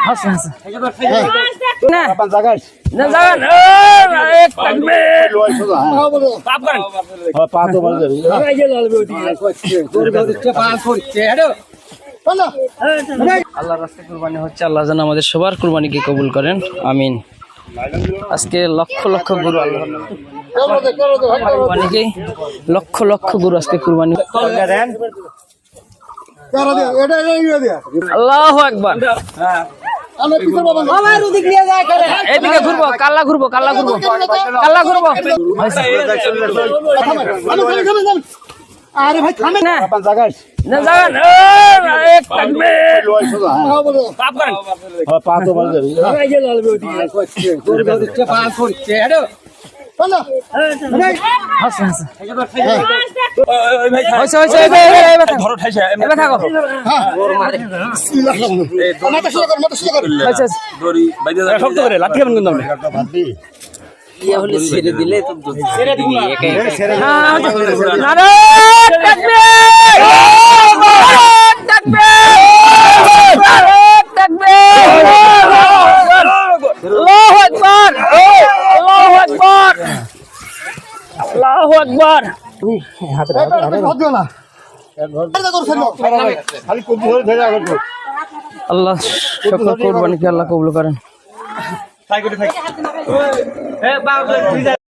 হাসেন হাসেন না अपन जगह না জাগান এক থাকবে পাপ করেন पातो बल जाबी আল্লাহর রাস্তায় কুরবানি হচ্ছে। আল্লাহ যেন আমাদের সবার কুরবানিকে কবুল করেন, আমিন। আজকে লক্ষ লক্ষ গরু আল্লাহর নামে কুরবানিকে লক্ষ লক্ষ গরু আজকে কুরবানি। আল্লাহু আকবার। এদিকে ঘুরবো, কাল্লা ঘুরবো, কাল্লা ঘুরবো, কাল্লা ঘুরবো। আরে ভাই থামেন না अपन जगह না জাগান এক থাকবে পাপ করেন पातो बल जाबी হাসেন হাসেন হইছে হইছে ধরো ঠাইছে এবে থাকো মাথা শুরু কর হইছে দড়ি বাইদে শক্ত করে লাঠি কেমন কিন্তু আপনি ইয়া হলে ছেড়ে দিলে তো ছেড়ে দিব না নারে তাকবীর তাকবীর আল্লাহু আকবার আল্লাহু আকবার আল্লাহু আকবার। খালি কুবি ধরে ধরে আগত আল্লাহ সকল কুরবানিকে আল্লাহ কবুল করেন।